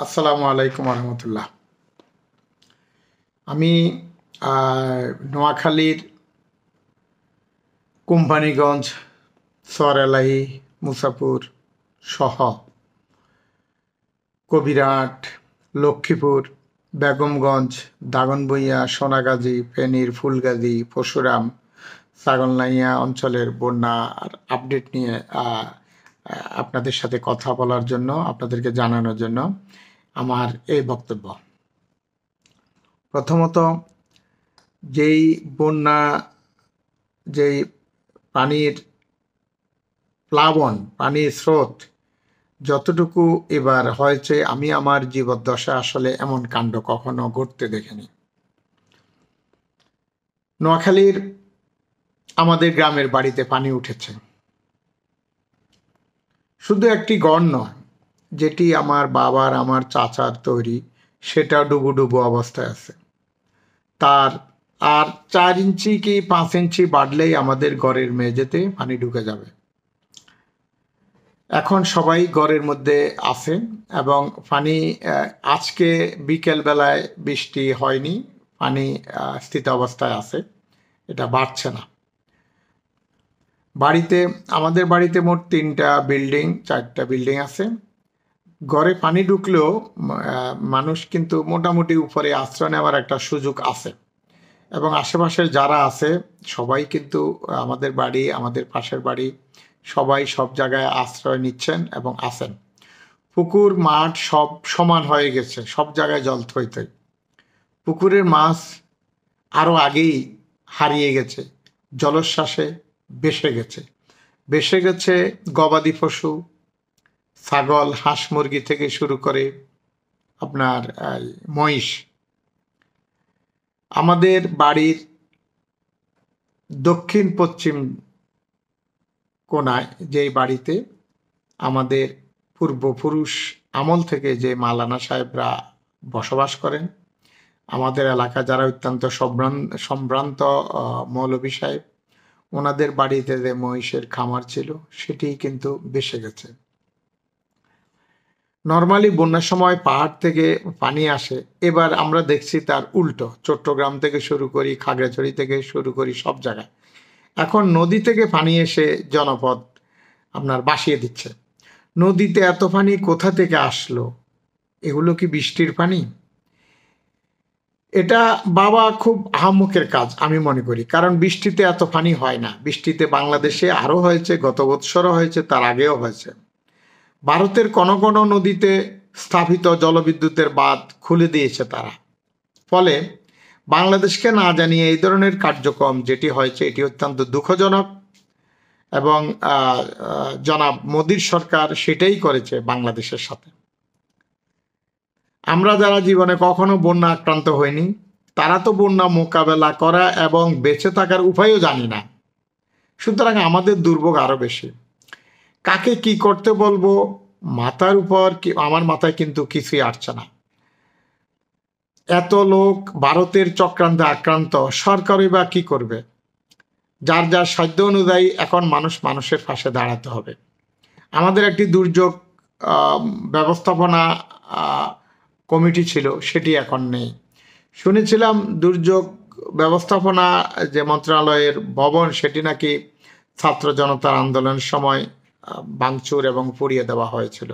আসসালামু আলাইকুম রহমতুল্লাহ। আমি নোয়াখালীর কোম্পানিগঞ্জ, সরাইলাহি, মুসাপুর সহ কবিরহাট, লক্ষ্মীপুর, বেগমগঞ্জ, দাগনভূঞা, সোনাগাজী, ফেনীর ফুলগাজী, পরশুরাম, ছাগলনাইয়া অঞ্চলের বন্যার আপডেট নিয়ে আপনাদের সাথে কথা বলার জন্য, আপনাদেরকে জানানোর জন্য আমার এই বক্তব্য। প্রথমত, যেই বন্যা, যেই পানির প্লাবন, পানির স্রোত যতটুকু এবার হয়েছে, আমি আমার জীবদ্দশা আসলে এমন কাণ্ড কখনো ঘটতে দেখিনি। নোয়াখালীর আমাদের গ্রামের বাড়িতে পানি উঠেছে, শুধু একটি ঘর নয়, যেটি আমার বাবার, আমার চাচার তৈরি, সেটা ডুবু ডুবু অবস্থায় আছে। তার আর 4 ইঞ্চি কি 5 ইঞ্চি বাড়লেই আমাদের ঘরের মেঝেতে পানি ঢুকে যাবে। এখন সবাই ঘরের মধ্যে আছে এবং পানি আজকে বিকেল বেলায় বৃষ্টি হয়নি, পানি স্থিত অবস্থায় আছে, এটা বাড়ছে না। আমাদের বাড়িতে মোট 3টা বিল্ডিং, 4টা বিল্ডিং আছে। ঘরে পানি ঢুকলেও মানুষ কিন্তু মোটামুটি উপরে আশ্রয় নেওয়ার একটা সুযোগ আছে এবং আশেপাশের যারা আছে সবাই কিন্তু আমাদের বাড়ি, আমাদের পাশের বাড়ি, সবাই সব জায়গায় আশ্রয় নিচ্ছেন এবং আছেন। পুকুর, মাঠ সব সমান হয়ে গেছে, সব জায়গায় জল থই থই। পুকুরের মাছ আরও আগেই হারিয়ে গেছে, জলোচ্ছ্বাসে ভেসে গেছে গবাদি পশু, ছাগল, হাঁস মুরগি থেকে শুরু করে আপনার মহিষ। আমাদের বাড়ির দক্ষিণ পশ্চিম কোণায় যেই বাড়িতে আমাদের পূর্বপুরুষ আমল থেকে যে মাওলানা সাহেবরা বসবাস করেন, আমাদের এলাকা যারা অত্যন্ত সম্ভ্রান্ত মৌলভী সাহেব, ওনাদের বাড়িতে যে মহিষের খামার ছিল সেটি কিন্তু ভেসে গেছে। নর্মালি বন্যার সময় পাহাড় থেকে পানি আসে, এবার আমরা দেখছি তার উল্টো। চট্টগ্রাম থেকে শুরু করি, খাগড়াছড়ি থেকে শুরু করি, সব জায়গায় এখন নদী থেকে পানি এসে জনপদ আপনার ভাসিয়ে দিচ্ছে। নদীতে এত পানি কোথা থেকে আসলো? এগুলো কি বৃষ্টির পানি? এটা বাবা খুব আহাম্মকের কাজ আমি মনে করি, কারণ বৃষ্টিতে এত পানি হয় না। বৃষ্টিতে বাংলাদেশে আরও হয়েছে, গত বৎসরও হয়েছে, তার আগেও হয়েছে। ভারতের কোন কোন নদীতে স্থাপিত জলবিদ্যুতের বাঁধ খুলে দিয়েছে তারা। ফলে বাংলাদেশকে না জানিয়ে এই ধরনের কার্যক্রম যেটি হয়েছে, এটি অত্যন্ত দুঃখজনক এবং জনাব মোদির সরকার সেটাই করেছে বাংলাদেশের সাথে। আমরা যারা জীবনে কখনো বন্যা আক্রান্ত হইনি, তারা তো বন্যা মোকাবেলা করা এবং বেঁচে থাকার উপায়ও জানি না। সুতরাং আমাদের দুর্ভোগ আরো বেশি। কাকে কি করতে বলবো, মাথার উপর আমার মাথায় কিন্তু কিছুই আসছে না। এত লোক ভারতের চক্রান্তে আক্রান্ত, সরকারই বা কি করবে? যার যার সাধ্য অনুযায়ী এখন মানুষের পাশে দাঁড়াতে হবে। আমাদের একটি দুর্যোগ ব্যবস্থাপনা কমিটি ছিল, সেটি এখন নেই। শুনেছিলাম দুর্যোগ ব্যবস্থাপনা যে মন্ত্রণালয়ের ভবন, সেটি নাকি ছাত্র জনতার আন্দোলনের সময় ভাঙচুর এবং পুড়িয়ে দেওয়া হয়েছিল।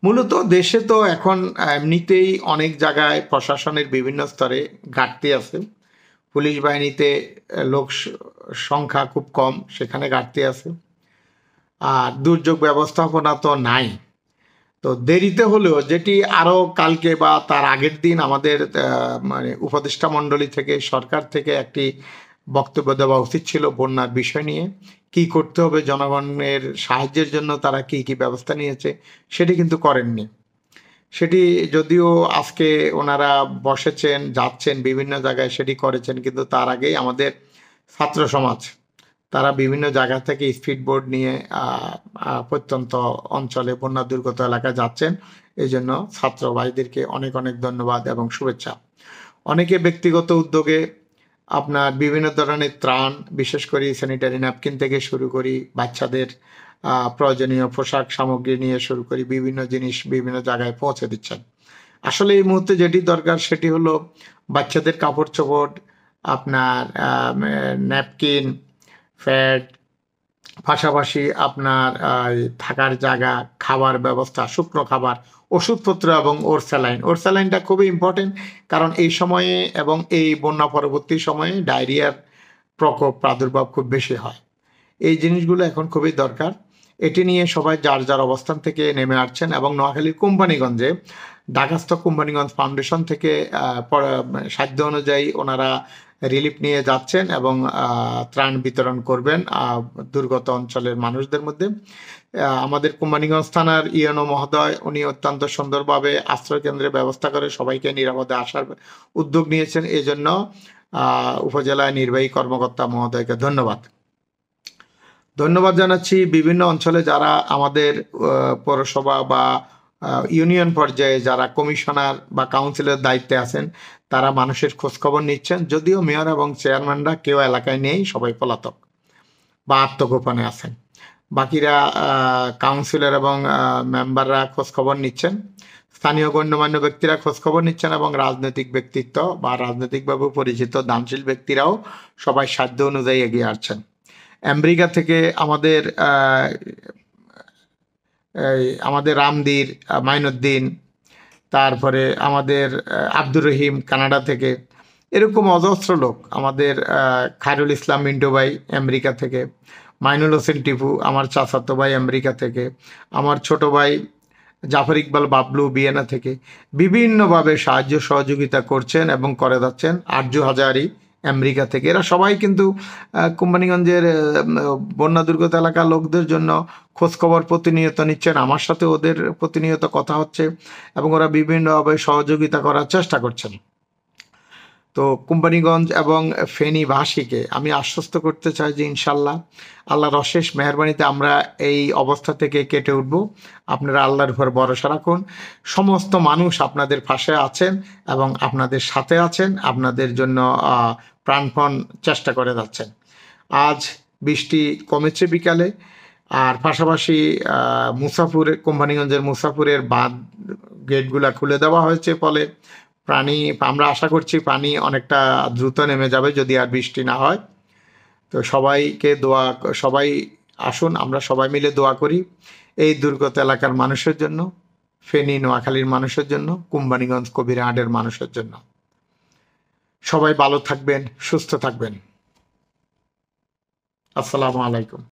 মূলত দেশে তো এখন এমনিতেই অনেক জায়গায় প্রশাসনের বিভিন্ন স্তরে ঘাটতি আছে। পুলিশ বাহিনীতে লোক সংখ্যা খুব কম, সেখানে ঘাটতি আছে। আর দুর্যোগ ব্যবস্থাপনা তো নাই। তো দেরিতে হলেও, যেটি আরও কালকে বা তার আগের দিন আমাদের মানে উপদেষ্টা মণ্ডলী থেকে, সরকার থেকে একটি বক্তব্য দেওয়া উচিত ছিল বন্যার বিষয় নিয়ে, কি করতে হবে জনগণের সাহায্যের জন্য, তারা কি কি ব্যবস্থা নিয়েছে, সেটি কিন্তু করেননি। সেটি যদিও আজকে ওনারা বসেছেন, যাচ্ছেন বিভিন্ন জায়গায়, সেটি করেছেন, কিন্তু তার আগেই আমাদের ছাত্র সমাজ তারা বিভিন্ন জায়গা থেকে স্পিডবোট নিয়ে প্রত্যন্ত অঞ্চলে, বন্যা দুর্গত এলাকায় যাচ্ছেন। এই জন্য ছাত্র ভাইদেরকে অনেক অনেক ধন্যবাদ এবং শুভেচ্ছা। অনেকে ব্যক্তিগত উদ্যোগে আপনার বিভিন্ন ধরনের ত্রাণ, বিশেষ করে স্যানিটারি ন্যাপকিন থেকে শুরু করি, বাচ্চাদের প্রয়োজনীয় পোশাক সামগ্রী নিয়ে শুরু করি, বিভিন্ন জিনিস বিভিন্ন জায়গায় পৌঁছে দিচ্ছেন। আসলে এই মুহূর্তে যেটি দরকার সেটি হলো বাচ্চাদের কাপড় চোপড়, আপনার ন্যাপকিন, প্যাড, পাশাপাশি আপনার থাকার জায়গা, খাবার ব্যবস্থা, শুকনো খাবার, ওষুধপত্র এবং ওরস্যালাইন। ওরস্যালাইনটা খুবই ইম্পর্টেন্ট, কারণ এই সময়ে এবং এই বন্যা পরবর্তী সময়ে ডায়রিয়ার প্রকোপ প্রাদুর্ভাব খুব বেশি হয়। এই জিনিসগুলো এখন খুবই দরকার। এটি নিয়ে সবাই যার যার অবস্থান থেকে নেমে আসছেন এবং নোয়াখালীর কোম্পানিগঞ্জে ঢাকাস্থ কোম্পানিগঞ্জ ফাউন্ডেশন থেকে সাধ্য অনুযায়ী ওনারা রিলিফ নিয়ে যাচ্ছেন এবং ত্রাণ বিতরণ করবেন দুর্গত অঞ্চলের মানুষদের মধ্যে। আমাদের কোম্পানিগঞ্জ থানার ইএনও মহোদয় উনি অত্যন্ত সুন্দরভাবে আশ্রয় কেন্দ্রের ব্যবস্থা করে সবাইকে নিরাপদে আসার উদ্যোগ নিয়েছেন। এই জন্য উপজেলা নির্বাহী কর্মকর্তা মহোদয়কে ধন্যবাদ জানাচ্ছি। বিভিন্ন অঞ্চলে যারা আমাদের পৌরসভা বা ইউনিয়ন পর্যায়ে যারা কমিশনার বা কাউন্সিলের দায়িত্বে আছেন তারা মানুষের খোঁজখবর নিচ্ছেন, যদিও মেয়র এবং চেয়ারম্যানরা কেউ এলাকায় নেই, সবাই পলাতক বা আত্মগোপনে আছেন। বাকিরা কাউন্সিলর এবং মেম্বাররা খোঁজখবর নিচ্ছেন, স্থানীয় গণ্যমান্য ব্যক্তিরা খোঁজখবর নিচ্ছেন এবং রাজনৈতিক ব্যক্তিত্ব বা রাজনৈতিকভাবে পরিচিত দানশীল ব্যক্তিরাও সবাই সাধ্য অনুযায়ী এগিয়ে আসছেন। আমেরিকা থেকে আমাদের রামদীর, মাইনুদ্দিন, তারপরে আমাদের আব্দুর রহিম কানাডা থেকে, এরকম অজস্র লোক, আমাদের খায়রুল ইসলাম মিন্টু ভাই আমেরিকা থেকে, মাইনুল হোসেন টিপু আমার চাচাতো ভাই আমেরিকা থেকে, আমার ছোট ভাই জাফর ইকবাল বাবলু ভিয়েনা থেকে বিভিন্নভাবে সাহায্য সহযোগিতা করছেন এবং করে যাচ্ছেন। আরজু হাজারি আমেরিকা থেকে, এরা সবাই কিন্তু কোম্পানিগঞ্জের বন্যা দুর্গত এলাকার লোকদের জন্য খোঁজখবর প্রতিনিয়ত নিচ্ছেন। আমার সাথে ওদের প্রতিনিয়ত কথা হচ্ছে এবং ওরা বিভিন্নভাবে সহযোগিতা করার চেষ্টা করছেন। তো কোম্পানিগঞ্জ এবং ফেনীবাসীকে আমি আশ্বস্ত করতে চাই যে ইনশাল্লাহ আল্লাহর অশেষ মেহরবানিতে আমরা এই অবস্থা থেকে কেটে উঠব। আপনারা আল্লাহর উপর ভরসা রাখুন। সমস্ত মানুষ আপনাদের পাশে আছেন এবং আপনাদের সাথে আছেন, আপনাদের জন্য প্রাণপণ চেষ্টা করে যাচ্ছেন। আজ বৃষ্টি কমেছে বিকালে, আর পাশাপাশি কোম্পানিগঞ্জের মুসাফুরের বাঁধ গেটগুলা খুলে দেওয়া হয়েছে, ফলে আমরা আশা করছি পানি অনেকটা দ্রুত নেমে যাবে যদি আর বৃষ্টি না হয়। তো সবাই আসুন আমরা সবাই মিলে দোয়া করি এই দুর্গত এলাকার মানুষের জন্য, ফেনী নোয়াখালীর মানুষের জন্য, কোম্পানিগঞ্জ কবিরহাটের মানুষের জন্য। সবাই ভালো থাকবেন, সুস্থ থাকবেন। আসসালামু আলাইকুম।